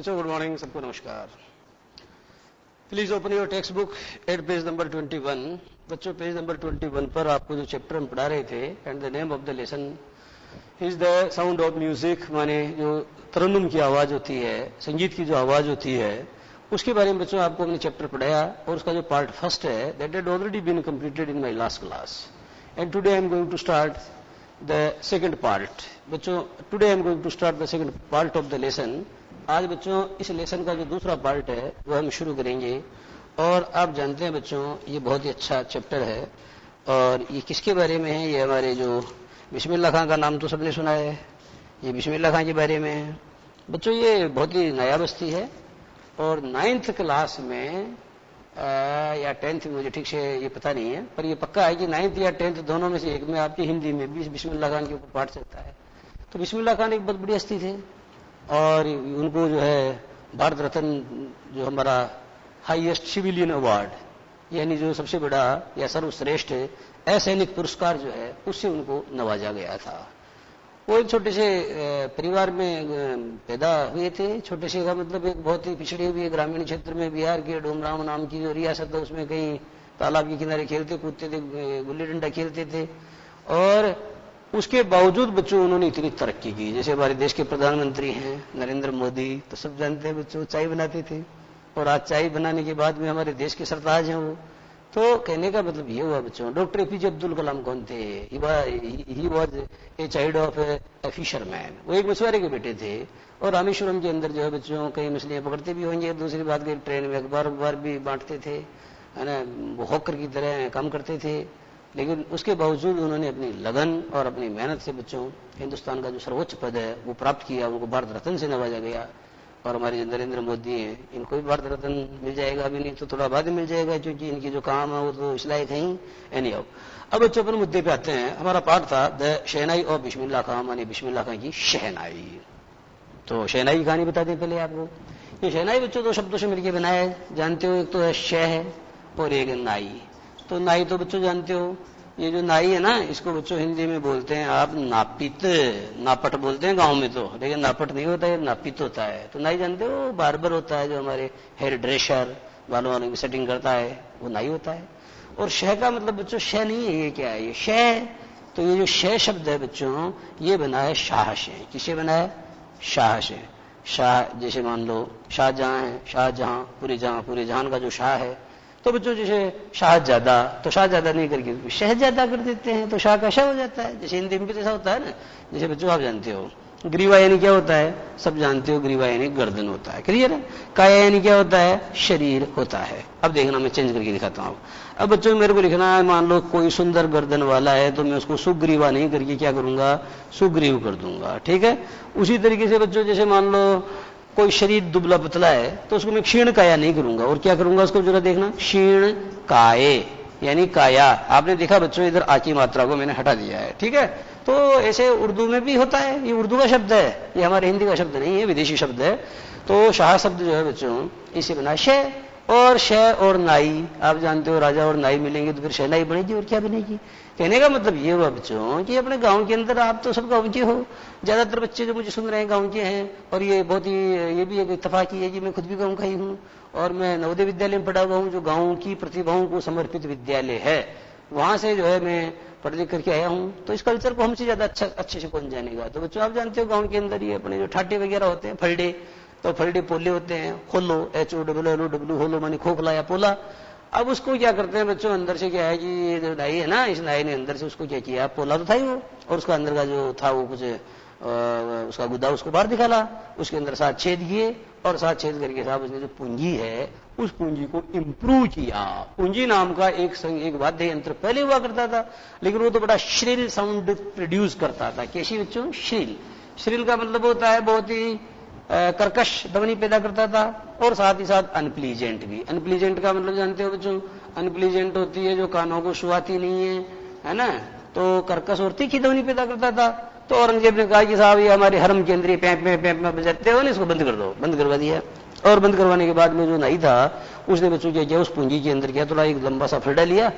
बच्चों good morning, सबको नमस्कार। Please open your text book at page number 21। बच्चों पेज नंबर 21 पर आपको जो चैप्टर हम पढ़ा रहे थे and the name of the lesson is the sound of music, माने जो तरन्नुम की आवाज होती है, संगीत की जो आवाज होती है, उसके बारे में बच्चों आपको हमने चैप्टर पढ़ाया। और उसका जो पार्ट फर्स्ट है that had already been completed in my last class and today I am going to start the second part. बच्चों today I am going to start the second part of the lesson. आज बच्चों इस lesson का जो दूसरा part है वो हम शुरू करेंगे। और आप जानते हैं बच्चों ये बहुत ही अच्छा चैप्टर है और ये किसके बारे में है? ये हमारे जो बिस्मिल्लाह खां का नाम तो सबने सुना है, ये बिस्मिल्लाह खां के बारे में है। बच्चों ये बहुत ही नया बस्ती है और 9th क्लास में या 10th में, मुझे ठीक से ये पता नहीं है, पर ये पक्का है कि 9th या 10th दोनों में से एक में आपकी हिंदी में भी बिस्मिल्लाह खान के ऊपर पाठ चलता है। तो बिस्मिल्लाह खान एक बहुत बड़ी हस्ती थे और उनको जो है भारत रत्न, जो हमारा हाईएस्ट सिविलियन अवार्ड यानी जो सबसे बड़ा या सर्वश्रेष्ठ असैनिक पुरस्कार जो है उससे उनको नवाजा गया था। वो एक छोटे से परिवार में पैदा हुए थे। छोटे से का मतलब एक बहुत ही पिछड़े हुए ग्रामीण क्षेत्र में बिहार के डोमराव नाम की जो रियासत है उसमें कहीं तालाब के किनारे खेलते कूदते थे, गुल्ली डंडा खेलते थे। और उसके बावजूद बच्चों उन्होंने इतनी तरक्की की। जैसे हमारे देश के प्रधानमंत्री हैं नरेंद्र मोदी, तो सब जानते हैं बच्चों चाय बनाते थे और आज चाय बनाने के बाद में हमारे देश के सरताज हैं वो। तो कहने का मतलब ये हुआ बच्चों, डॉक्टर एपीजे अब्दुल कलाम कौन थे? He was a child of A fisherman. वो एक मछुआरे के बेटे थे और रामेश्वरम के अंदर जो है बच्चों कई मछलियां पकड़ते भी होंगे। दूसरी बात की ट्रेन में अखबार भी बांटते थे, है ना, वो हॉकर की तरह काम करते थे। लेकिन उसके बावजूद उन्होंने अपनी लगन और अपनी मेहनत से बच्चों हिंदुस्तान का जो सर्वोच्च पद है वो प्राप्त किया। उनको भारत रत्न से नवाजा गया। और हमारे जो नरेंद्र मोदी हैं इनको भी भारत रत्न मिल जाएगा, अभी नहीं तो थोड़ा बाद में मिल जाएगा, क्योंकि इनकी जो काम है वो तो इस लायक है ही। एनी हाउ, अब बच्चों अपन मुद्दे पे आते हैं। हमारा पाठ था द शहनाई ऑफ बिस्मिल्लाह खां, मानी बिस्मिल्लाह खां की शहनाई। तो शहनाई की कहानी बता दें पहले आपको। ये शहनाई बच्चों दो शब्दों से मिलकर बनाया है, जानते हो, एक तो है शह और एक नाई। तो नाई तो बच्चों जानते हो, ये जो नाई है ना इसको बच्चों हिंदी में बोलते हैं आप नापित, नापट बोलते हैं गांव में तो, लेकिन नापट नहीं होता है, नापित होता है। तो नाई जानते हो बार्बर होता है, जो हमारे हेयर ड्रेसर बालों वालों की सेटिंग करता है वो नाई होता है। और शह का मतलब बच्चों शह नहीं है, ये क्या है? ये शह। तो ये जो शह शब्द है बच्चों ये बना है शाह से। किसे बना है? शाह से। शाह जैसे मान लो शाहजहां है, शाहजहां पूरे जहान का जो शाह है। तो बच्चों जैसे शाहजादा, तो शाहजादा नहीं करके शहजादा कर देते हैं, तो शाह का शाह हो जाता है। जैसे हिंदी में भी ऐसा होता है ना। जैसे बच्चों आप जानते हो ग्रीवा यानी क्या होता है? सब जानते हो, ग्रीवा यानी गर्दन होता है, क्लियर है। काया यानी क्या होता है? शरीर होता है। अब देखना मैं चेंज करके दिखाता हूं। अब बच्चों मेरे को लिखना है, मान लो कोई सुंदर गर्दन वाला है तो मैं उसको सुग्रीवा नहीं करके क्या करूंगा? सुग्रीव कर दूंगा, ठीक है। उसी तरीके से बच्चों जैसे मान लो कोई शरीर दुबला पतला है तो उसको मैं क्षीण काया नहीं करूंगा, और क्या करूंगा उसको जरा देखना, क्षीण काये यानी काया। आपने देखा बच्चों इधर आ की मात्रा को मैंने हटा दिया है, ठीक है। तो ऐसे उर्दू में भी होता है, ये उर्दू का शब्द है, ये हमारे हिंदी का शब्द नहीं है, विदेशी शब्द है। तो शाह शब्द जो है बच्चों इसे बना शह। और शह और नाई आप जानते हो, राजा और नाई मिलेंगे तो फिर शहनाई बनेगी, और क्या बनेगी? कहने का मतलब ये हुआ बच्चों कि अपने गांव के अंदर, आप तो सब गांव के हो, ज्यादातर बच्चे जो मुझे सुन रहे हैं गांव के हैं। और ये बहुत ही, ये भी एक इत्तफाकी है कि मैं खुद भी गांव का ही हूँ और मैं नवोदय विद्यालय में पढ़ा हुआ हूँ, जो गांव की प्रतिभाओं को समर्पित विद्यालय है। वहां से जो है मैं पढ़ लिख करके आया हूँ। तो इस कल्चर को हमसे ज्यादा अच्छे से कौन जानेगा? तो बच्चों आप जानते हो गाँव के अंदर ये अपने जो ठाटे वगैरह होते हैं, फलडे, तो फलडे पोले होते हैं, खोलो HOLLO होलो मानी खोखला या पोला। अब उसको क्या करते हैं बच्चों, अंदर से क्या है कि ये जो नाई है ना, इस नाई ने अंदर से उसको क्या किया, पोला तो था ही वो, और उसका अंदर का जो था वो कुछ उसका गुदा उसको बाहर निकाला, उसके अंदर 7 छेद किए, और 7 छेद करके साहब उसने जो पूंजी है उस पूंजी को इंप्रूव किया। पूंजी नाम का एक वाद्य यंत्र पहले हुआ करता था, लेकिन वो तो बड़ा श्रिल साउंड प्रोड्यूस करता था। कैसी बच्चों? श्रिल। श्रिल का मतलब होता है बहुत ही कर्कश ध्वनि पैदा करता था, और साथ ही साथ अनप्लीजेंट भी। अनप्लीजेंट का मतलब जानते हो बच्चों? अनप्लीजेंट होती है जो कानों को सुहाती नहीं है ना। तो कर्कश और तीखी ध्वनि पैदा करता था। तो औरंगजेब ने कहा कि साहब ये हमारे हरम के अंदर पैप में बजाते हो ना, इसको बंद कर दो। बंद करवा दिया, और बंद करवाने के बाद में जो नाई था उसने बच्चों क्या किया, उस पूंजी के अंदर क्या थोड़ा एक लंबा सा फलडा लिया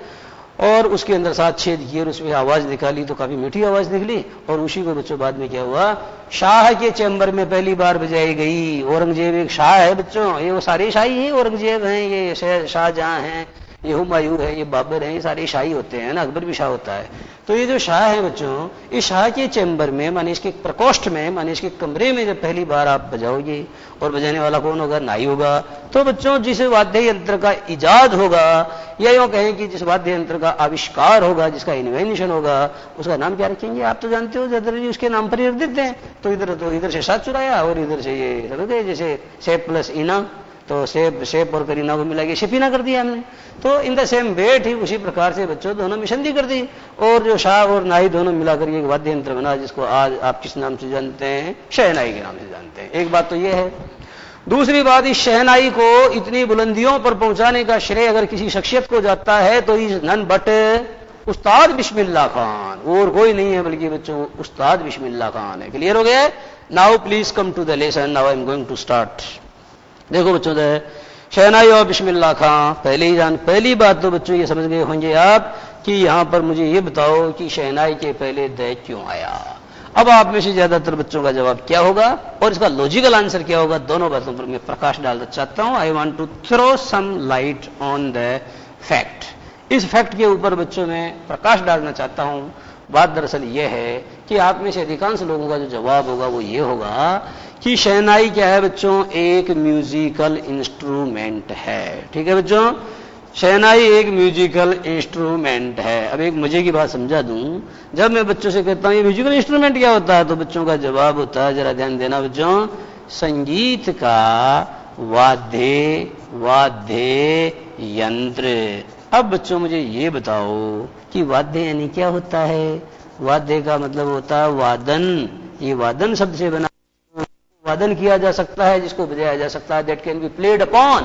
और उसके अंदर 7 छेद किए और उसमें आवाज निकाली तो काफी मीठी आवाज निकली। और उसी को बच्चों बाद में क्या हुआ, शाह के चैम्बर में पहली बार बजाई गई। औरंगजेब एक शाह है बच्चों, ये वो सारे शाही हैं, औरंगजेब हैं, ये शाहजहां हैं, ये हुमायूं है, ये बाबर है, ये सारे शाही होते हैं ना, अकबर भी शाह होता है। तो ये जो शाह है बच्चों, इस शाह के चैम्बर में माने इसके प्रकोष्ठ में माने इसके कमरे में जब पहली बार आप बजाओगे, और बजाने वाला कौन होगा, नाई होगा। तो बच्चों जिस वाद्य यंत्र का इजाद होगा, या यूं कहें कि जिस वाद्य यंत्र का आविष्कार होगा, जिसका इन्वेंशन होगा, उसका नाम क्या रखेंगे, आप तो जानते हो, ज्यादातर उसके नाम पर ही रख देते हैं। तो इधर से साथ चुराया और इधर से ये रख गए, जैसे सेप प्लस इना, तो सेप और करीना को मिला के शिपीना कर दिया हमने। तो इन द सेम वे ठीक उसी प्रकार से बच्चों दोनों में संधि कर दी, और जो शाह और नाई दोनों मिलाकर एक वाद्य यंत्र बना, जिसको आज आप किस नाम से जानते हैं, शहनाई के नाम से जानते हैं। एक बात तो यह है। दूसरी बात, इस शहनाई को इतनी बुलंदियों पर पहुंचाने का श्रेय अगर किसी शख्सियत को जाता है तो इज नन बट उस्ताद बिस्मिल्लाह खान, और कोई नहीं है बल्कि बच्चों उस्ताद बिस्मिल्लाह खान है। क्लियर हो गया? Now please come to the lesson, now I am going to start. देखो बच्चों, शहनाई और बिस्मिल्लाह खां पहली बात तो बच्चों ये समझ गए होंगे आप कि यहां पर मुझे ये बताओ कि शहनाई के पहले द क्यों आया। अब आप में से ज्यादातर बच्चों का जवाब क्या होगा और इसका लॉजिकल आंसर क्या होगा, दोनों बातों पर मैं प्रकाश डालना चाहता हूं। I want to throw some light on the fact. इस फैक्ट के ऊपर बच्चों में प्रकाश डालना चाहता हूं। बात दरअसल यह है कि आप में से अधिकांश लोगों का जो जवाब होगा वो ये होगा कि शहनाई क्या है बच्चों, एक म्यूजिकल इंस्ट्रूमेंट है। ठीक है बच्चों, शहनाई एक म्यूजिकल इंस्ट्रूमेंट है। अब एक मजे की बात समझा दूं, जब मैं बच्चों से कहता हूं ये म्यूजिकल इंस्ट्रूमेंट क्या होता है, तो बच्चों का जवाब होता है, जरा ध्यान देना बच्चों, संगीत का वाद्य यंत्र। अब बच्चों मुझे ये बताओ कि वाद्य यानी क्या होता है। वाद्य का मतलब होता है वादन। ये वादन शब्द से बना, वादन किया जा सकता है, जिसको बजाया जा सकता है, that can be played upon,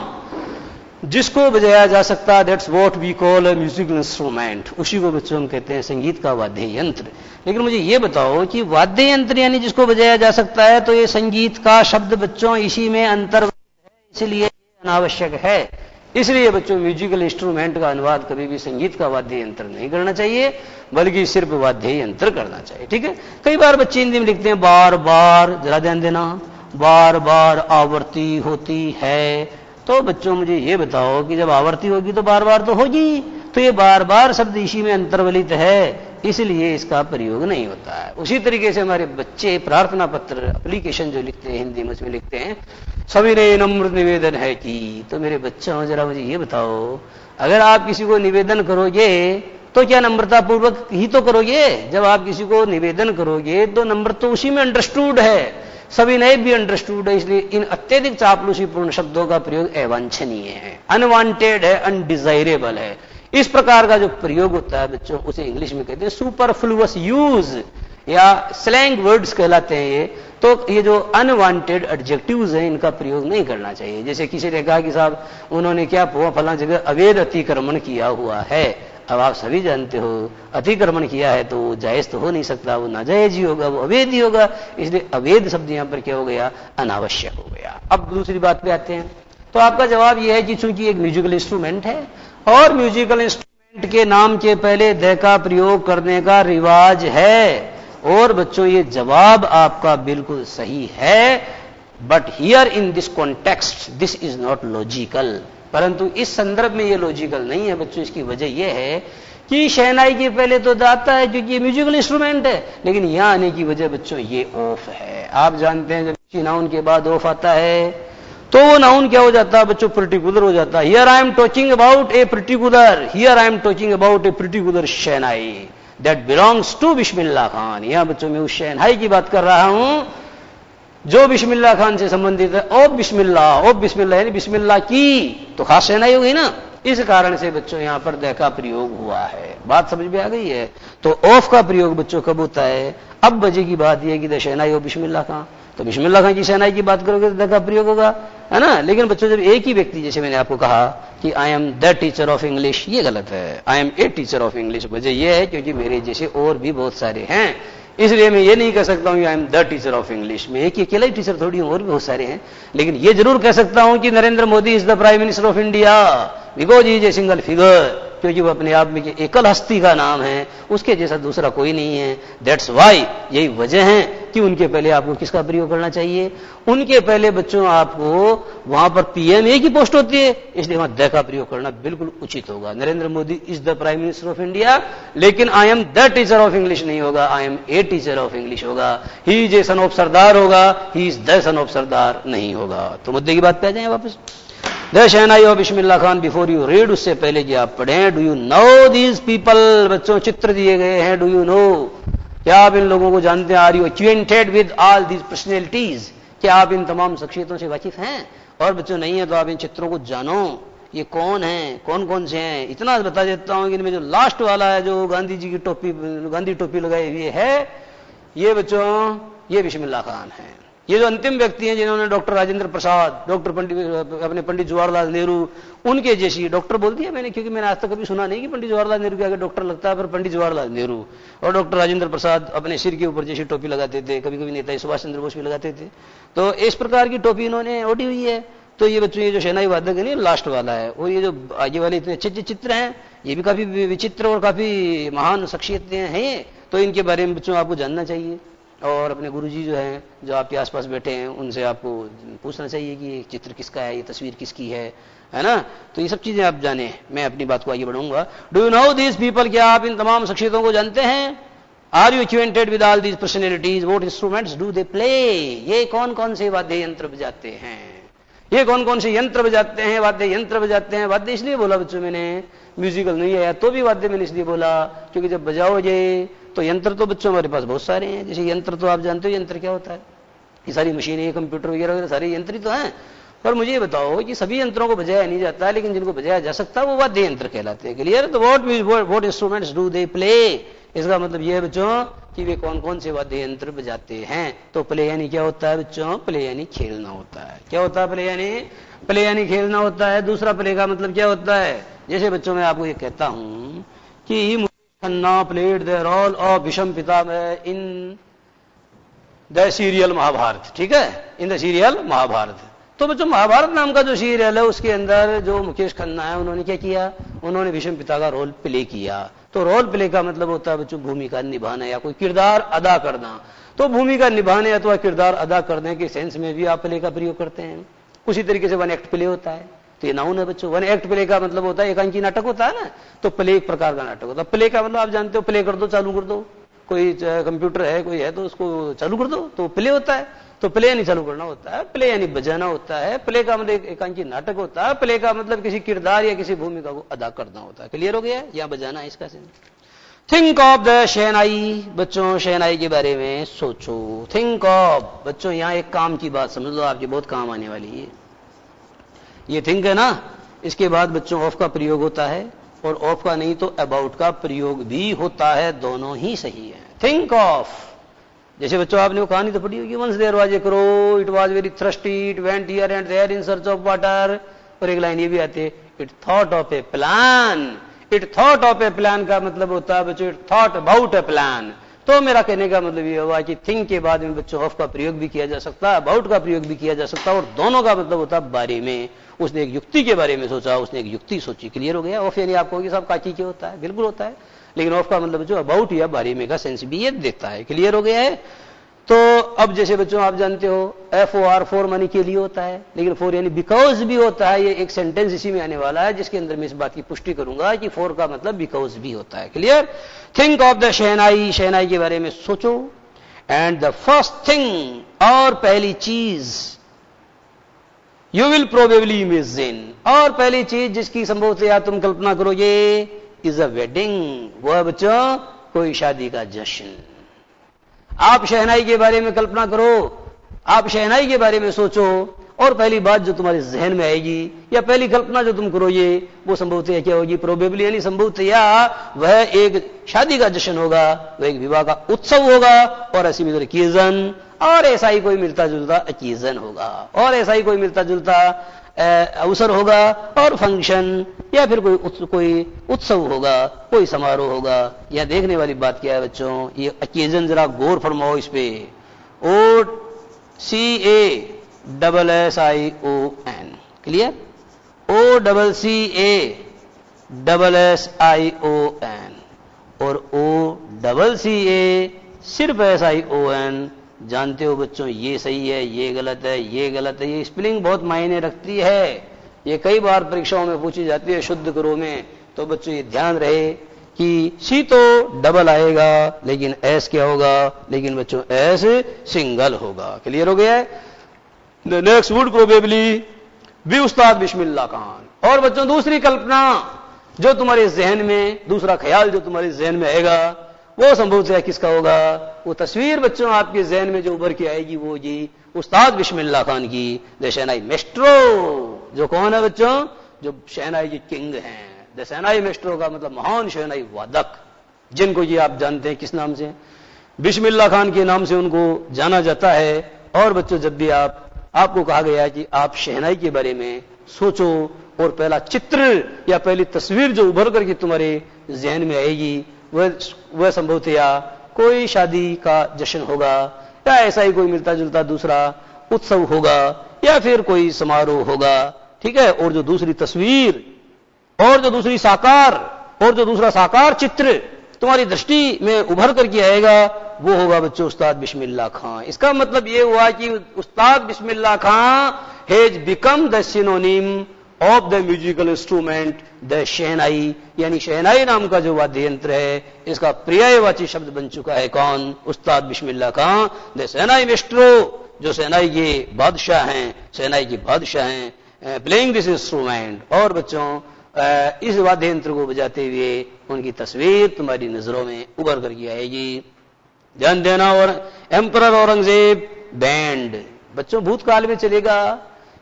जिसको बजाया जा सकता है, that's what we call a musical instrument. उसी को बच्चों हम कहते हैं संगीत का वाद्य यंत्र। लेकिन मुझे ये बताओ कि वाद्य यंत्र यानी जिसको बजाया जा सकता है, तो ये संगीत का शब्द बच्चों इसी में अंतर्गत है, इसलिए अनावश्यक है। इसलिए बच्चों म्यूजिकल इंस्ट्रूमेंट का अनुवाद कभी भी संगीत का वाद्य यंत्र नहीं करना चाहिए, बल्कि सिर्फ वाद्य यंत्र करना चाहिए। ठीक है, कई बार बच्चे हिंदी में लिखते हैं बार बार, जरा ध्यान देना, बार बार आवृत्ति होती है। तो बच्चों मुझे ये बताओ कि जब आवृत्ति होगी तो बार बार तो होगी, तो ये बार बार शब्द इसी में अंतर्वलित है, इसलिए इसका प्रयोग नहीं होता है। उसी तरीके से हमारे बच्चे प्रार्थना पत्र एप्लीकेशन जो लिखते हैं हिंदी में, उसमें लिखते हैं सविनय नम्र निवेदन है कि। तो मेरे बच्चों जरा मुझे ये बताओ, अगर आप किसी को निवेदन करोगे तो क्या नम्रता पूर्वक ही तो करोगे। जब आप किसी को निवेदन करोगे तो नम्र तो उसी में अंडरस्टूड है, सविनय भी अंडरस्टूड है। इसलिए इन अत्यधिक चापलूसीपूर्ण शब्दों का प्रयोग अवांछनीय है, अनवांटेड है, अनडिजायरेबल है। इस प्रकार का जो प्रयोग होता है बच्चों, उसे इंग्लिश में कहते हैं सुपरफ्लुअस यूज या स्लैंग वर्ड्स कहलाते हैं ये। तो ये जो अनवांटेड एडजेक्टिव्स हैं, इनका प्रयोग नहीं करना चाहिए। जैसे किसी ने कहा कि साहब उन्होंने क्या फलां जगह अवैध अतिक्रमण किया हुआ है। अब आप सभी जानते हो अतिक्रमण किया है तो जायज तो हो नहीं सकता, वो नाजायज ही होगा, वो अवैध ही होगा। इसलिए अवैध शब्द यहां पर क्या हो गया, अनावश्यक हो गया। अब दूसरी बात पे आते हैं। तो आपका जवाब यह है कि चूंकि एक म्यूजिकल इंस्ट्रूमेंट है और म्यूजिकल इंस्ट्रूमेंट के नाम के पहले द का प्रयोग करने का रिवाज है, और बच्चों ये जवाब आपका बिल्कुल सही है। But here in this context this is not logical. परंतु इस संदर्भ में ये लॉजिकल नहीं है बच्चों। इसकी वजह यह है कि शहनाई के पहले तो आता है क्योंकि ये म्यूजिकल इंस्ट्रूमेंट है, लेकिन यहां आने की वजह बच्चों ये ऑफ है। आप जानते हैं जब किसी नाउन के बाद ऑफ आता है तो वो नाउन क्या हो जाता है बच्चों, पर्टिकुलर हो जाता है। Here I am talking about a particular, here I am talking about a particular shehnai that belongs to Bismillah Khan. यहां बच्चों में उस शहनाई की बात कर रहा हूं जो बिस्मिल्लाह खान से संबंधित है। ओ बिस्मिल्लाह यानी बिस्मिल्लाह की तो खास शहनाई हो गई ना। इस कारण से बच्चों यहां पर द का प्रयोग हुआ है। बात समझ में आ गई है। तो ऑफ का प्रयोग बच्चों कब होता है, अब बजे की बात यह कि द शहनाई हो बिस्मिल्लाह खान, तो बिस्मिल्लाह खान की शहनाई की बात करोगे तो द का प्रयोग होगा, है ना। लेकिन बच्चों जब एक ही व्यक्ति, जैसे मैंने आपको कहा कि I am the teacher of English, ये गलत है। I am a teacher of English वजह यह है क्योंकि मेरे जैसे और भी बहुत सारे हैं, इसलिए मैं ये नहीं कह सकता हूं आई am the teacher of English. मैं एक ही अकेला ही टीचर थोड़ी हूं, और भी बहुत सारे हैं। लेकिन ये जरूर कह सकता हूं कि Narendra Modi is the prime minister of India because he is a single figure. क्योंकि वो अपने आप में एकल हस्ती का नाम है, उसके जैसा दूसरा कोई नहीं है। दैट्स वाई, यही वजह है कि उनके पहले आपको किसका प्रयोग करना चाहिए? उनके पहले बच्चों आपको वहां पर पीएमए की पोस्ट होती है, इसलिए वहां द का प्रयोग करना बिल्कुल उचित होगा। Narendra Modi is the prime minister of India, लेकिन I am the teacher of English नहीं होगा, I am a teacher of English होगा। He is a son of sardar होगा, he is the son of sardar नहीं होगा। तो मुद्दे की बात पे आ जाए वापस। The shehnai of Bismillah Khan before you read, उससे पहले कि आप पढ़ें, do you know these people, बच्चों चित्र दिए गए हैं, डू यू नो, क्या आप इन लोगों को जानते हैं? Are you acquainted with all these personalities, क्या आप इन तमाम शख्सियतों से वाकिफ हैं? और बच्चों नहीं है तो आप इन चित्रों को जानो, ये कौन है, कौन कौन से हैं। इतना बता देता हूं कि इनमें जो लास्ट वाला है, जो गांधी जी की टोपी, गांधी टोपी लगाई हुई है, ये बच्चों ये बिस्मिल्लाह खान है। ये जो अंतिम व्यक्ति हैं जिन्होंने डॉक्टर राजेंद्र प्रसाद, डॉक्टर पंडित जवाहरलाल नेहरू, उनके जैसी डॉक्टर बोल दिया मैंने, क्योंकि मैंने आज तक कभी सुना नहीं कि पंडित जवाहरलाल नेहरू के आगे डॉक्टर लगता है, पर पंडित जवाहरलाल नेहरू और डॉक्टर राजेंद्र प्रसाद अपने सिर के ऊपर जैसी टोपी लगाते थे, कभी कभी नेताजी सुभाष चंद्र बोस भी लगाते थे, तो इस प्रकार की टोपी इन्होंने ओढ़ी हुई है। तो ये बच्चों ये जो शहनाई वादक है नहीं, लास्ट वाला है, और ये जो आगे वाले इतने अच्छे चित्र हैं, ये भी काफी विचित्र और काफी महान शख्सियतें हैं, तो इनके बारे में बच्चों आपको जानना चाहिए। और अपने गुरुजी जो हैं, जो आपके आसपास बैठे हैं, उनसे आपको पूछना चाहिए कि ये चित्र किसका है, ये तस्वीर किसकी है ना। तो ये सब चीजें आप जाने, मैं अपनी बात को आगे बढ़ाऊंगा। Do you know these people, क्या आप इन तमाम शख्सियतों को जानते हैं? Are you acquainted with all these personalities, what instruments do they play, ये कौन कौन से वाद्य यंत्र बजाते हैं, ये कौन कौन से यंत्र बजाते हैं, वाद्य यंत्र बजाते हैं। वाद्य इसलिए बोला बच्चों मैंने, म्यूजिकल नहीं आया तो भी वाद्य मैंने इसलिए बोला क्योंकि जब बजाओगे तो यंत्र तो बच्चों हमारे पास बहुत सारे हैं। जैसे यंत्र तो आप जानते हो यंत्र क्या होता है, ये सारी मशीनें, कंप्यूटर वगैरह वगैरह सारे यंत्र ही तो हैं। पर मुझे ये बताओ कि सभी यंत्रों को बजाया नहीं जाता, लेकिन जिनको बजाया जा सकता है वो वाद्य यंत्र कहलाते हैं। क्लियर? तो what instruments do they play, इसका मतलब ये है बच्चों कि वे कौन कौन से वाद्य यंत्र बजाते हैं। तो प्ले यानी क्या होता है बच्चों? प्ले यानी खेलना होता है। क्या होता है प्ले यानी? प्ले यानी खेलना होता है। दूसरा प्ले का मतलब क्या होता है? जैसे बच्चों मैं आपको ये कहता हूं कि Khanna played the role of Bhishma Pitamah in the serial Mahabharat, ठीक है, इन द सीरियल महाभारत। तो बच्चों महाभारत नाम का जो सीरियल है उसके अंदर जो मुकेश खन्ना है उन्होंने क्या किया? उन्होंने भीष्म पिता का रोल प्ले किया। तो रोल प्ले का मतलब होता है बच्चों भूमिका निभाना या कोई किरदार अदा करना। तो भूमिका निभाने अथवा किरदार अदा करने के सेंस में भी आप प्ले का प्रयोग करते हैं। उसी तरीके से वन एक्ट प्ले होता है, तो ये नाउन है बच्चों। वन एक्ट प्ले का मतलब होता है एकांकी नाटक होता है ना, तो प्ले एक प्रकार का नाटक होता है। प्ले का मतलब आप जानते हो, प्ले कर दो, चालू कर दो, कोई कंप्यूटर है कोई है तो उसको चालू कर दो, तो प्ले होता है। तो प्ले यानी चालू करना होता है, प्ले यानी बजाना होता है, प्ले का मतलब एकांकी नाटक होता है, प्ले का मतलब किसी किरदार या किसी भूमिका को अदा करना होता है। क्लियर हो गया? या बजाना है इसका सेंस। थिंक ऑफ द शहनाई, बच्चों शहनाई के बारे में सोचो। थिंक ऑफ, बच्चों यहां एक काम की बात समझ लो, आपकी बहुत काम आने वाली है। ये थिंक है ना, इसके बाद बच्चों ऑफ का प्रयोग होता है, और ऑफ का नहीं तो अबाउट का प्रयोग भी होता है, दोनों ही सही है। थिंक ऑफ, जैसे बच्चों आपने वो कहानी तो पढ़ी होगी, once there was a crow, it was very thirsty, it went here and there in search of water. और एक लाइन ये भी आती है, it thought of a plan. It thought of a plan का मतलब होता है बच्चों it thought about a plan. तो मेरा कहने का मतलब ये हुआ कि थिंक के बाद में बच्चों ऑफ का प्रयोग भी किया जा सकता है, अबाउट का प्रयोग भी किया जा सकता है, और दोनों का मतलब होता है बारे में। उसने एक युक्ति के बारे में सोचा, उसने एक युक्ति सोची। क्लियर हो गया? ऑफ यानी आपको कि साहब काकी के होता है, बिल्कुल होता है, लेकिन ऑफ का मतलब जो अबाउट या बारे में का सेंस भी ये देता है। क्लियर हो गया है? तो अब जैसे बच्चों आप जानते हो FOR फॉर मनी के लिए होता है, लेकिन फॉर यानी बिकॉज भी होता है। ये एक सेंटेंस इसी में आने वाला है जिसके अंदर मैं इस बात की पुष्टि करूंगा कि फॉर का मतलब बिकॉज भी होता है। क्लियर? थिंक ऑफ द शहनाई, शहनाई के बारे में सोचो। एंड द फर्स्ट थिंग, और पहली चीज, यू विल प्रोबेबली इमेजिन, और पहली चीज जिसकी संभवतया तुम कल्पना करोगे, इज अ वेडिंग, वो है बच्चों कोई शादी का जश्न। आप शहनाई के बारे में कल्पना करो, आप शहनाई के बारे में सोचो, और पहली बात जो तुम्हारे जहन में आएगी या पहली कल्पना जो तुम करोगे वो संभवतया क्या होगी? प्रोबेबली यानी संभवतया वह एक शादी का जश्न होगा, वह एक विवाह का उत्सव होगा, और ऐसी मिलता ओकेजन, और ऐसा ही कोई मिलता जुलता ओकेजन होगा, और ऐसा ही कोई मिलता जुलता अवसर होगा, और फंक्शन या फिर कोई उत्सव होगा, कोई समारोह होगा। यह देखने वाली बात क्या है बच्चों? ये ओकेजन जरा गौर फरमाओ इस पे। OCASSION, clear? OCCA SSION और OCCA सिर्फ SION। जानते हो बच्चों, ये सही है, ये गलत है, ये गलत है। ये स्पेलिंग बहुत मायने रखती है, ये कई बार परीक्षाओं में पूछी जाती है शुद्ध करो में। तो बच्चों ये ध्यान रहे कि सी तो डबल आएगा लेकिन एस क्या होगा, लेकिन बच्चों एस सिंगल होगा। क्लियर हो गया है? The next would probably be उस्ताद बिस्मिल्लाह खान। और बच्चों दूसरी कल्पना जो तुम्हारे जहन में, दूसरा ख्याल जो तुम्हारे जहन में आएगा वो संभवतः किसका होगा? वो तस्वीर बच्चों आपके जहन में जो उभर के आएगी वो जी उस्ताद बिस्मिल्लाह खान की, द शहनाई मेस्ट्रो। जो कौन है बच्चों? जो शहनाई के किंग हैं। द शहनाई मेस्ट्रो का मतलब महान शहनाई वादक, जिनको ये आप जानते हैं किस नाम से? बिस्मिल्लाह खान के नाम से उनको जाना जाता है। और बच्चों जब भी आपको कहा गया है कि आप शहनाई के बारे में सोचो और पहला चित्र या पहली तस्वीर जो उभर करके तुम्हारे जहन में आएगी वह संभवतया कोई शादी का जश्न होगा या ऐसा ही कोई मिलता जुलता दूसरा उत्सव होगा या फिर कोई समारोह होगा। ठीक है? और जो दूसरी तस्वीर और जो दूसरी साकार और जो दूसरा साकार चित्र तुम्हारी दृष्टि में उभर करके आएगा वो होगा बच्चों उस्ताद बिस्मिल्लाह खां। इसका मतलब ये हुआ कि Ustad Bismillah Khan has become the synonym of the musical instrument the shehnai, यानी शहनाई नाम का जो वाद्य यंत्र है इसका पर्यायवाची शब्द बन चुका है कौन? उस्ताद बिस्मिल्लाह खां द शहनाई मेस्ट्रो, जो शहनाई के बादशाह हैं, शहनाई के बादशाह हैं, प्लेइंग दिस इंस्ट्रूमेंट। और बच्चों इस वाद्य यंत्र को बजाते हुए उनकी तस्वीर तुम्हारी नजरों में उभर करके आएगी। ध्यान देना। और एम्परर औरंगजेब बैंड बच्चों भूतकाल में चलेगा,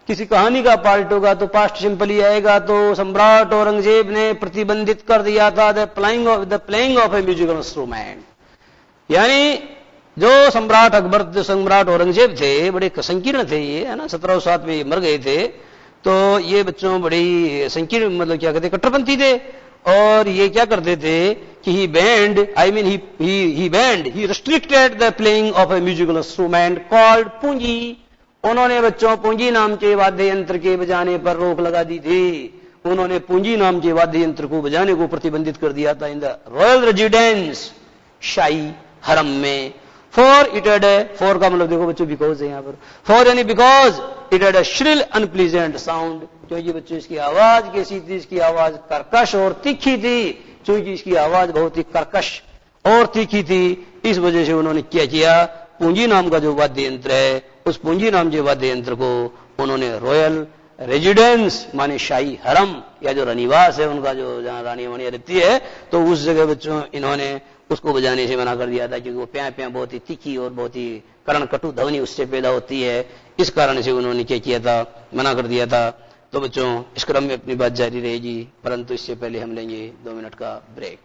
किसी कहानी का पार्ट होगा तो पास्ट सिंपल ही आएगा। तो सम्राट औरंगजेब ने प्रतिबंधित कर दिया था the playing of a musical instrument, यानी जो सम्राट अकबर, जो सम्राट औरंगजेब थे बड़े संकीर्ण थे ये, है ना, 1707 में ये मर गए थे। तो ये बच्चों बड़ी संकीर्ण, मतलब क्या कहते, कट्टरपंथी थे। और ये क्या करते थे कि he restricted the playing of a musical instrument called pungi. उन्होंने बच्चों पूंजी नाम के वाद्य यंत्र के बजाने पर रोक लगा दी थी। उन्होंने पूंजी नाम के वाद्य यंत्र को बजाने को प्रतिबंधित कर दिया था इन द रॉयल रेजिडेंस, शाही हरम में। फॉर इट हैड, फॉर का मतलब देखो बच्चों बिकॉज है यहाँ पर, फॉर यानी because it had a shrill unpleasant sound, क्योंकि बच्चों इसकी आवाज कैसी थी? इसकी आवाज कर्कश और तीखी थी। क्योंकि इसकी आवाज बहुत ही कर्कश और तीखी थी, इस वजह से उन्होंने क्या किया? पूंजी नाम का जो वाद्य यंत्र है उस पूंजी नाम के वाद्य यंत्र को उन्होंने रॉयल रेजिडेंस माने शाही हरम या जो रनिवास है उनका, जो जहां रानी वाणी रहती है, तो उस जगह बच्चों इन्होंने उसको बजाने से मना कर दिया था, क्योंकि वो प्या प्या बहुत ही तीखी और बहुत ही कर्ण कटु ध्वनि उससे पैदा होती है। इस कारण से उन्होंने क्या किया था? मना कर दिया था। तो बच्चों इस क्रम में अपनी बात जारी रहेगी, परंतु इससे पहले हम लेंगे 2 मिनट का ब्रेक।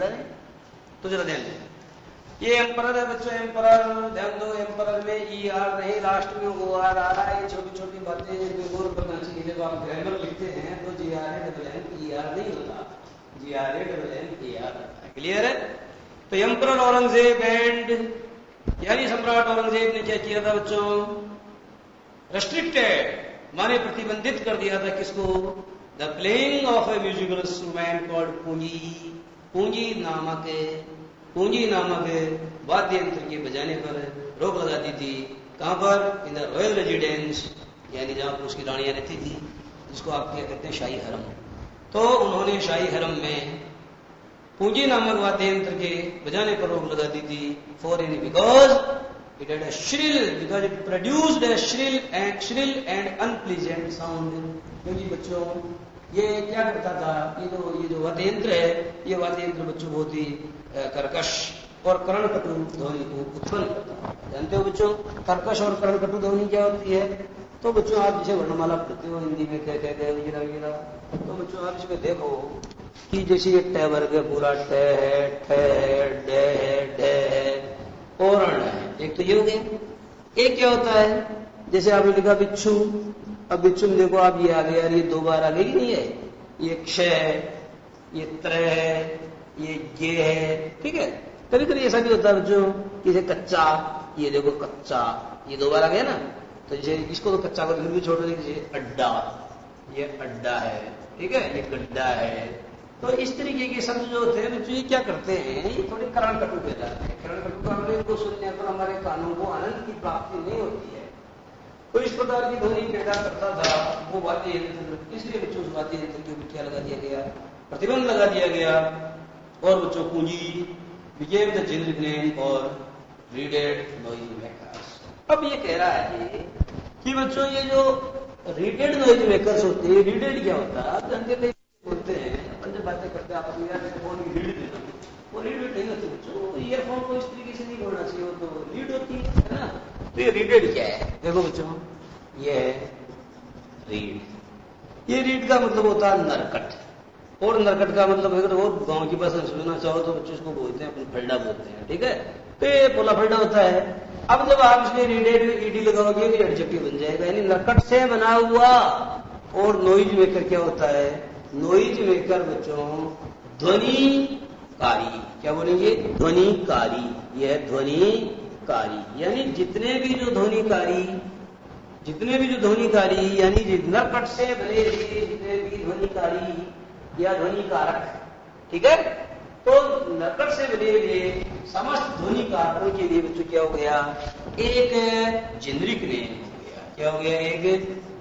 पढ़ा नहीं? तो जरा ध्यान दें, ये एम्परर है बच्चों, एम्परर, ध्यान दो, एम्परर में ई आर नहीं, लास्ट में ओ आर आ रहा है। ये छोटी छोटी बातें गौर करना चाहिए। जब आप ग्रामर लिखते हैं तो G R A double N E R नहीं होता, G R A double N E R होता है। क्लियर है? तो एम्परर औरंगजेब एंड यानी सम्राट औरंगजेब ने क्या किया था बच्चों? रेस्ट्रिक्टेड माने प्रतिबंधित कर दिया था किसको? The playing of a musical instrument called पूंजी, पूंजी नामक वाद्य यंत्र के बजाने पर रोक लगा दी थी। कहां पर? इन द रॉयल रेजिडेंस, यानी जहां पर उसकी रानियां रहती थी, जिसको आप क्या कहते हैं शाही हरम। तो उन्होंने शाही हरम में पूंजी नामक वाद्य यंत्र के बजाने पर रोक लगा दी थी। For in because it had a shrill, because it produced a shrill and unpleasant sound. क्योंकि बच्चों ये क्या करता था, ये जो वाद्य यंत्र है, ये वाद्य यंत्र बच्चों बहुत ही कर्कश और कर्णकटु ध्वनि को उत्पन्न करता है। जानते हो बच्चों कर्कश और कर्णकटु ध्वनि क्या होती है? तो बच्चों आप जिसे वर्णमाला पढ़ते हो हिंदी में क्या कहते हैं, तो बच्चों आप इसमें देखो कि जैसे ये ट वर्ग है, पूरा ट है, ठ है, ड है, ड है और अण है। एक तो ये हो गया। एक क्या होता है, जैसे आपने लिखा बिच्छू, अब बिच्छू में देखो आप ये आ गया, ये दो बार आ गई नहीं है, ये क्ष है, ये त्र है, ये गे है, ठीक है। कभी कभी ऐसा भी होता है बच्चों कि जैसे कच्चा, ये देखो कच्चा, ये दो बार आ गया ना, तो जैसे इसको तो कच्चा को फिर भी छोड़ देंगे। अड्डा, ये अड्डा है, ठीक है, ये गड्ढा है। तो इस तरीके के शब्द जो होते हैं बच्चों ये क्या करते हैं, ये थोड़े करणकटु कहलाते हैं। करणकटु का को सुनने पर हमारे कानों को आनंद की प्राप्ति नहीं होती है। तो इस प्रकार की ध्वनि पैदा करता था वो वाद्य यंत्र, इसलिए बच्चों उस वाद्य यंत्र के ऊपर क्या लगा दिया गया? प्रतिबंध लगा दिया गया। और बच्चों पूंजी became the generic name for reeded noise makers। अब ये कह रहा है कि बच्चों ये जो रीडेड नॉइज मेकर्स होते हैं, रीडेड क्या होता है? आप जानते थे बोलते हैं अपन जब बातें करते हैं, आप अपने यार फोन की रीड देते हो, वो रीड नहीं होती बच्चों। ईयरफोन को इस तरीके से नहीं बोलना चाहिए, वो तो रीड होती है ना। तो ये रीडेड क्या है? देखो बच्चों ये है रीड। ये रीड का मतलब होता है नरकट, और नरकट का मतलब अगर वो गांव की भाषा सुनना चाहो तो बच्चों इसको बोलते हैं, अपन फल्डा बोलते हैं, ठीक है। तो ये पोला फल्डा होता है। अब जब आप इसमें रीडेड ईडी लगाओगे तो एडजेक्टिव बन जाएगा, यानी नरकट से बना हुआ। और नॉइज मेकर क्या होता है? नॉइज मेकर बच्चों ध्वनिकारी, क्या बोलेंगे? ध्वनिकारी। यह ध्वनिकारी यानी जितने भी जो ध्वनिकारी यानी नरकट से बने जितने भी ध्वनिकारी या ध्वनिकारक, ठीक है। तो नरकट से बने हुए समस्त ध्वनिकारकों के लिए बच्चों क्या हो गया? एक जेनरिक नेम हो गया। क्या हो गया? एक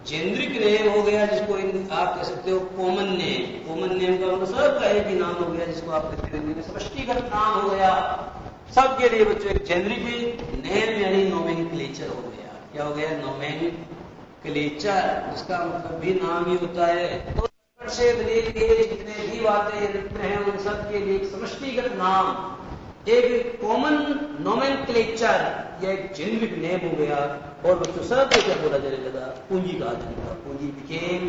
जेनरिक नेम हो गया, जिसको आप कह सकते हो कॉमन नेम। कॉमन नेम का मतलब सबका एक ही नाम हो गया, जिसको आप कहते हैं समष्टिगत नाम हो गया सबके लिए बच्चों। एक जेनरिक नेम यानी नोमेनक्लेचर हो गया। क्या हो गया? नोमेनक्लेचर, जिसका मतलब भी नाम ही होता है। तो से बने हुए जितने भी वाद्य यंत्र हैं उन सब के लिए एक समष्टिगत नाम, एक कॉमन नोमेनक्लेचर या एक जेनरिक नेम हो गया। और बच्चों सब को क्या बोला जाने लगा? पूंजी कहा जाने लगा। पूंजी बिकेम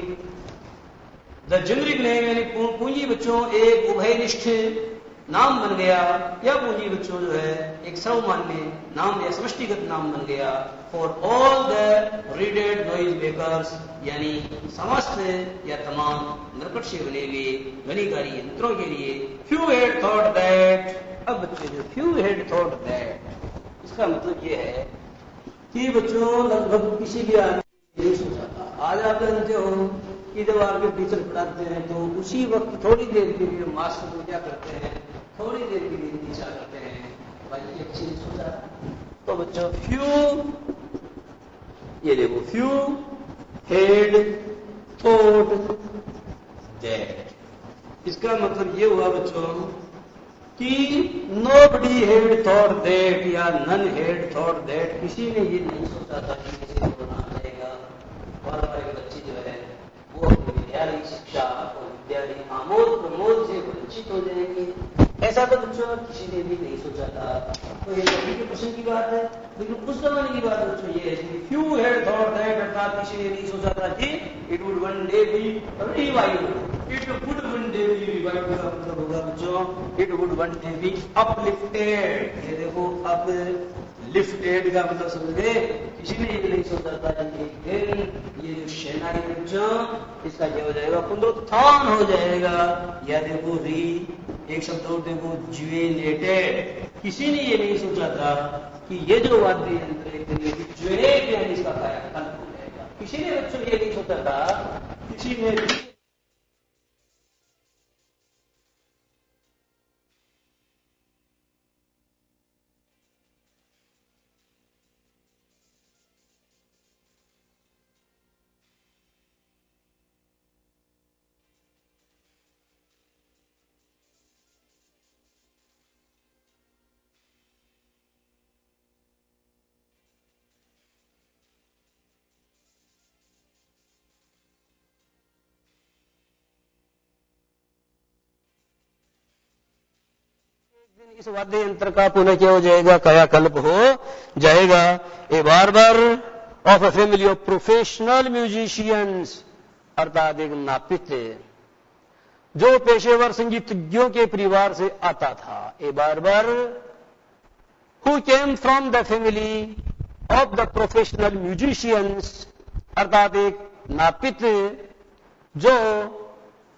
द जेनरिक नेम, यानी पूंजी बच्चों एक उभयनिष्ठ नाम बन गया, या पूंजी बच्चों जो है एक सर्वमान्य नाम या समष्टिगत नाम बन गया for all the readed noise makers, यानी समस्त या तमाम नरकट से बने हुए ध्वनिकारी यंत्रों के लिए। फ्यू हैड थॉट दैट, अब बच्चों जो फ्यू हैड थॉट दैट, इसका मतलब ये है कि बच्चों लगभग किसी भी आदमी नहीं सोचा था। आज आप जानते हो कि जब आपके टीचर पढ़ाते हैं तो उसी वक्त थोड़ी देर के लिए मास्टर को क्या करते हैं? थोड़ी देर के लिए नीचा करते हैं, भाई अच्छी नहीं सोचा। तो बच्चों फ्यू, ये देखो फ्यू हैड थॉट दैट, इसका मतलब ये हुआ बच्चों कि नोबडी हैड थॉट दैट या नन हैड थॉट दैट, किसी ने ये नहीं सोचा था कि किसी को ना आएगा और हमारे बच्चे जो है वो विद्यालय शिक्षा और विद्यालय आमोद प्रमोद से वंचित हो जाएंगे। ऐसा तो बच्चों किसी ने भी नहीं सोचा था। तो ये अभी के प्रश्न की बात है, लेकिन उस जमाने की बात बच्चों ये है, फ्यू हैड थॉट दैट, अर्थात किसी ने नहीं सोचा था कि it would one day be revived. It would one day be revived का मतलब होगा बच्चों, it would one day be uplifted. ये देखो अपलिफ्टेड का मतलब समझ गए, किसी ने ये नहीं सोचा था कि एक दिन ये जो सेना है बच्चों, इसका क्या हो जाएगा, पुनरुत्थान हो जाएगा। या देखो एक शब्द और देखो, ज्वेनेटेड। किसी ने ये नहीं सोचा था कि ये जो वाद्य यंत्र एक दिन ज्वेनेट यानी इसका कायाकल्प हो जाएगा। किसी ने बच्चों ये नहीं सोचा था, किसी ने इस वाद्य यंत्र का पुनः क्या हो जाएगा, कायाकल्प हो जाएगा। A barber of a family of professional musicians, अर्थात एक नापित जो पेशेवर संगीतज्ञों के परिवार से आता था। A barber who came from the family of the professional musicians, अर्थात एक नापित जो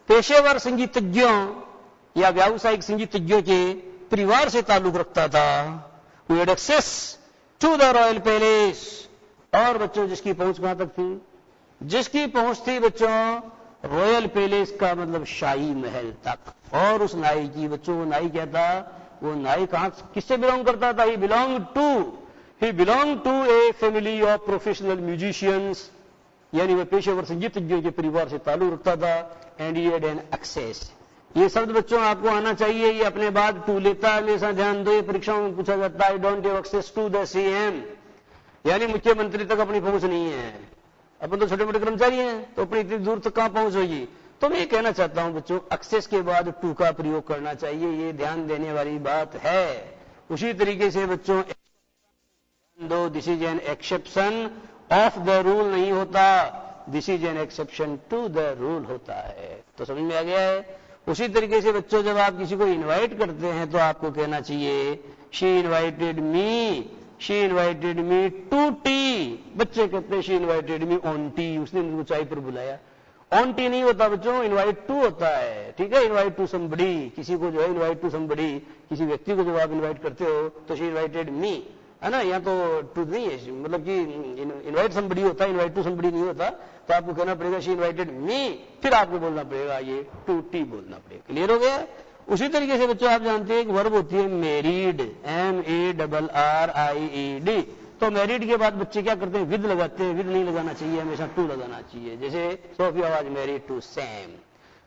पेशेवर संगीतज्ञों या व्यावसायिक संगीतज्ञों के परिवार से ताल्लुक रखता था। We had access to the royal palace, और बच्चों जिसकी पहुंच कहां तक थी, जिसकी पहुंच थी बच्चों रॉयल पैलेस का मतलब शाही महल तक। और उस नाई की बच्चों, वो नाई क्या था, वो नाई कहां किससे बिलोंग करता था, he belong to a family of professional musicians, यानी वह पेशेवर संगीतज्ञों के परिवार से ताल्लुक रखता था। And he had an access, ये शब्द बच्चों आपको आना चाहिए, ये अपने बाद टू लेता है, हमेशा ध्यान दो, ये परीक्षाओं में पूछा जाता है। Don't have access to the CM, यानी मुख्यमंत्री तक अपनी पहुंच नहीं है। अपन तो छोटे मोटे कर्मचारी हैं, तो अपनी इतनी दूर तक कहां पहुंच होगी। तो मैं ये कहना चाहता हूं बच्चों, एक्सेस के बाद टू का प्रयोग करना चाहिए, ये ध्यान देने वाली बात है। उसी तरीके से बच्चों दो, this is an exception of the rule नहीं होता, this is an exception to the rule होता है। तो समझ में आ गया है। उसी तरीके से बच्चों जब आप किसी को इनवाइट करते हैं तो आपको कहना चाहिए she invited me to tea. बच्चे कहते हैं she invited me on tea, उसने मुझको चाय पर बुलाया। ऑन टी नहीं होता बच्चों, इनवाइट टू होता है, ठीक है। इनवाइट टू समबडी, किसी को जो है इनवाइट टू समबडी, किसी व्यक्ति को जब आप इनवाइट करते हो तो शी इनवाइटेड मी, है ना, यहाँ तो टू नहीं है, मतलब कि इनवाइट समबडी होता है, इनवाइट टू समबडी नहीं होता। तो आपको कहना पड़ेगा शी इनवाइटेड मी, फिर आपको बोलना पड़ेगा ये टू टी बोलना पड़ेगा। क्लियर हो गया। उसी तरीके से बच्चों आप जानते हैं एक वर्ब होती है मैरिड, MERRIED। तो मैरिड के बाद बच्चे क्या करते हैं, विद लगाते हैं। विद नहीं लगाना चाहिए, हमेशा टू लगाना चाहिए। जैसे Sophia was married to Sam,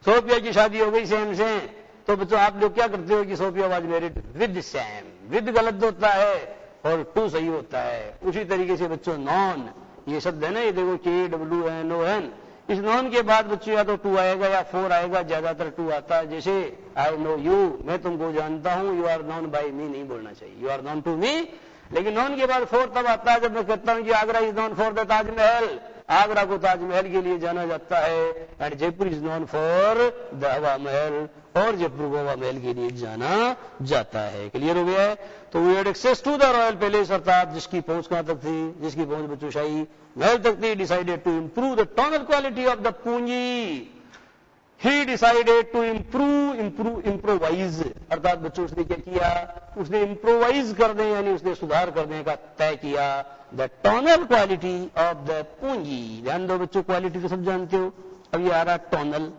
Sophia की शादी हो गई सैम से। तो बच्चों आप लोग क्या करते हो कि Sophia was married with Sam, with गलत होता है और टू सही होता है। उसी तरीके से बच्चों नॉन, ये शब्द है ना, ये देखो KWNON, इस नॉन के बाद बच्चों या तो टू आएगा या फोर आएगा, ज्यादातर टू आता है। जैसे आई नो यू, मैं तुमको जानता हूं, you are known by me नहीं बोलना चाहिए, you are known to me. लेकिन नॉन के बाद फोर तब आता है जब मैं कहता हूं कि Agra is non for the Taj Mahal, Agra को ताजमहल के लिए जाना जाता है। And Jaipur is non for the हवा महल, और जयपुर को हवा महल के लिए जाना जाता है। क्लियर हो गया है। तो we had access to the royal palace, अर्थात जिसकी पहुंच कहां तक थी, जिसकी पहुंच बच्चों शाही महल तक थी। Decided to improve the tonal quality of the pungi, he decided to improvise, अर्थात बच्चों उसने क्या किया, उसने इम्प्रोवाइज करने यानी उसने सुधार करने का तय किया the tonal quality of the पूंजी। ध्यान दो बच्चों, क्वालिटी तो सब जानते हो, अब ये आ रहा टोनल,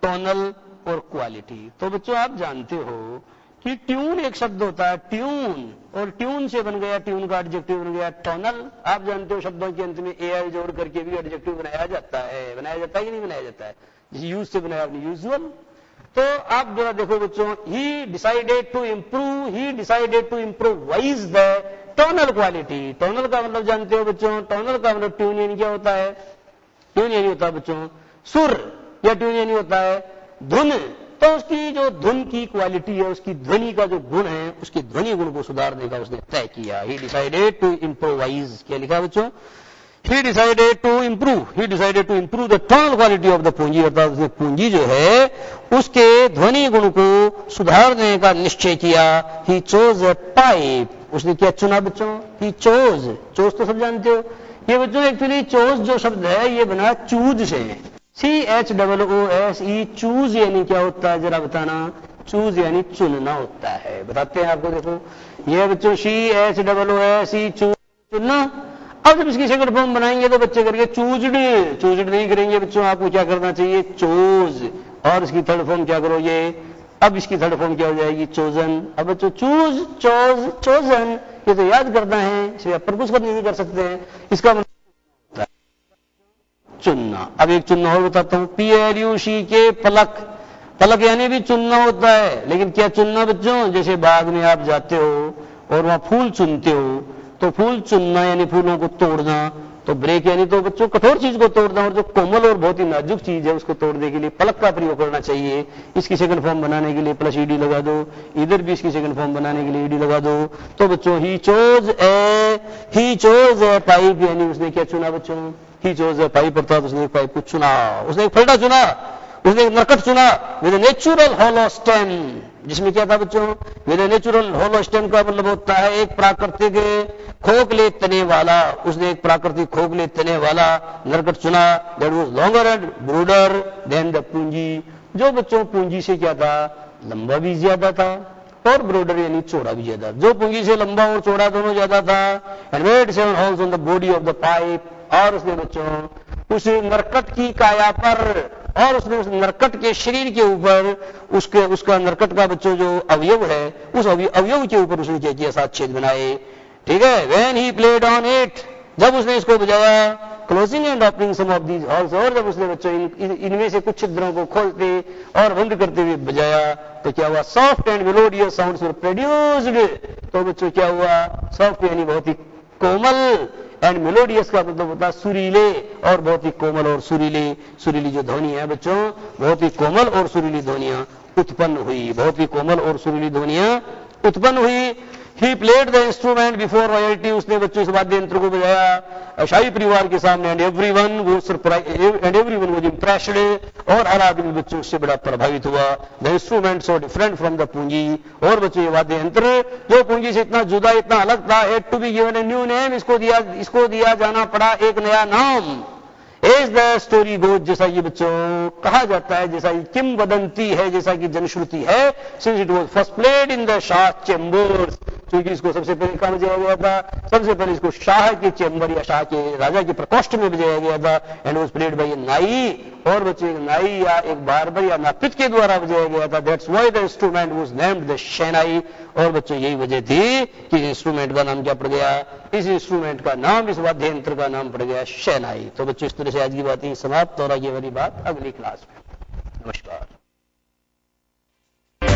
टोनल और क्वालिटी। तो बच्चों आप जानते हो कि ट्यून एक शब्द होता है, ट्यून, और ट्यून से बन गया, ट्यून का एडजेक्टिव बन गया टोनल। आप जानते हो शब्दों के अंत में AI जोड़ करके भी एडजेक्टिव बनाया जाता है, बनाया जाता है कि नहीं बनाया जाता है, जिसे यूज से बनाया आपने यूजुअल। तो आप जरा देखो बच्चों, he decided to improvise the tonal quality. Tonal का मतलब जानते हो बच्चों, टोनल का मतलब ट्यून यानी क्या होता है, ट्यून यानी होता है बच्चों सुर, या ट्यून यानी होता है धुन। तो उसकी जो धुन की क्वालिटी है, उसकी ध्वनि का जो गुण है, उसकी ध्वनि गुण को सुधारने का उसने तय किया। ही डिसाइडेड टू इम्प्रोवाइज, क्या लिखा बच्चों? He decided to improve the tonal quality of the pungi, अर्थात उसने पूंजी जो है उसके ध्वनि गुण को सुधारने का निश्चय किया। ही चोज अ पाइप, उसने क्या चुना बच्चों? ही चोज तो सब जानते हो। ये बच्चों एक्चुअली चोज जो शब्द है ये बना चूज से, CHOOSE, चूज यानी क्या होता है जरा बताना? चूज यानी चुनना होता है। बताते हैं आपको, देखो ये बच्चों CHOOSE, चुनना। अब जब इसकी सेकंड फॉर्म बनाएंगे तो बच्चे करके चूज्ड नहीं करेंगे बच्चों, आपको क्या करना चाहिए? चोज। और इसकी थर्ड फॉर्म क्या करोगे? अब इसकी थर्ड फॉर्म क्या हो जाएगी? चोजन। अब बच्चों चूज, चोज, चोजन, ये तो याद करना है, इसमें आप प्रपोज करने नहीं कर सकते हैं। इसका मतलब चुनना। अब एक चुनना और बताता हूं, PLUCK, पलक यानी भी चुनना होता है। लेकिन क्या चुनना बच्चों? जैसे बाग में आप जाते हो और वहां फूल चुनते हो, तो फूल चुनना यानी फूलों को तोड़ना। तो ब्रेक यानी तो बच्चों कठोर चीज को तोड़ना, और जो कोमल और बहुत ही नाजुक चीज है उसको तोड़ने के लिए पलक का प्रयोग करना चाहिए। इसकी सेकंड फॉर्म बनाने के लिए प्लस ED लगा दो, इधर भी इसकी सेकंड फॉर्म बनाने के लिए ED लगा दो। तो बच्चों ही चोज ए पाइप, यानी उसने क्या चुना बच्चों? ही चोज ए पाइप, अर्थात उसने एक पाइप को चुना, उसने एक फलडा चुना, उसने एक नरकट चुना विद नेचुरल होलो स्टेम, जिसमें क्या था बच्चों? विद नेचुरल होलो स्टेम का मतलब होता है एक प्राकृतिक खोखले तने वाला। उसने एक प्राकृतिक खोखले तने वाला नरकट चुना, that was longer and broader then the पूंजी, जो बच्चों पूंजी से क्या था? लंबा भी ज्यादा था और ब्रॉडर यानी चौड़ा भी ज्यादा। जो पूंजी से लंबा और चौड़ा दोनों ज्यादा था। And made 7 holes on the body of the pipe, और उसने बच्चों उस नरकट की काया पर, और उसने उस नरकट के शरीर के ऊपर उसका नरकट का बच्चों जो अवयव है, उस अवयव के ऊपर उसने क्या किया? 7 छेद बनाए। ठीक है। When he played on it, जब उसने इसको बजाया, closing and opening some of these holes, और जब उसने बच्चों इनमें से कुछ छिद्रों को खोलते और बंद करते हुए बजाया, तो क्या हुआ? Soft and melodious sounds were produced. तो बच्चों क्या हुआ? सॉफ्ट यानी बहुत ही कोमल, एंड मेलोडियस का मतलब होता है सुरीले, और बहुत ही कोमल और सुरीली जो ध्वनि है बच्चों, बहुत ही कोमल और सुरीली ध्वनियां उत्पन्न हुई, बहुत ही कोमल और सुरीली ध्वनियां उत्पन्न हुई। He played the instrument before royalty, उसने बच्चों इस वाद्य यंत्र को बजाया शाही परिवार के सामने। एंड एवरीवन वाज इम्प्रेस्ड, और हर आदमी बच्चों उससे बड़ा प्रभावित हुआ। The instrument so different from the पूंजी, और बच्चों ये वाद्य यंत्र जो पूंजी से इतना जुदा, इतना अलग था, had to be given a new name, इसको दिया जाना पड़ा एक नया नाम। एज द स्टोरी गोज, जैसा ये बच्चों कहा जाता है, जैसा ये किंवदंती है, जैसा कि जनश्रुति है, since it was first played in the Shah chambers, क्योंकि इसको सबसे पहले कहां बजाया गया था? सबसे पहले इसको शाह के चेंबर या शाह के राजा के प्रकोष्ठ में बजाया गया था। एंड वाज प्लेड बाय ए नाई, और बच्चों एक नाई या एक बार्बर या नापित के द्वारा बजाया गया था। That's why the instrument was named the shehnai, और बच्चों यही वजह थी कि इस इंस्ट्रूमेंट का नाम क्या पड़ गया? इस इंस्ट्रूमेंट का नाम, इस वाद्य यंत्र का नाम पड़ गया शहनाई। तो बच्चों इस तरह से आज की बात ही समाप्त, और आगे वाली बात अगली क्लास में। नमस्कार।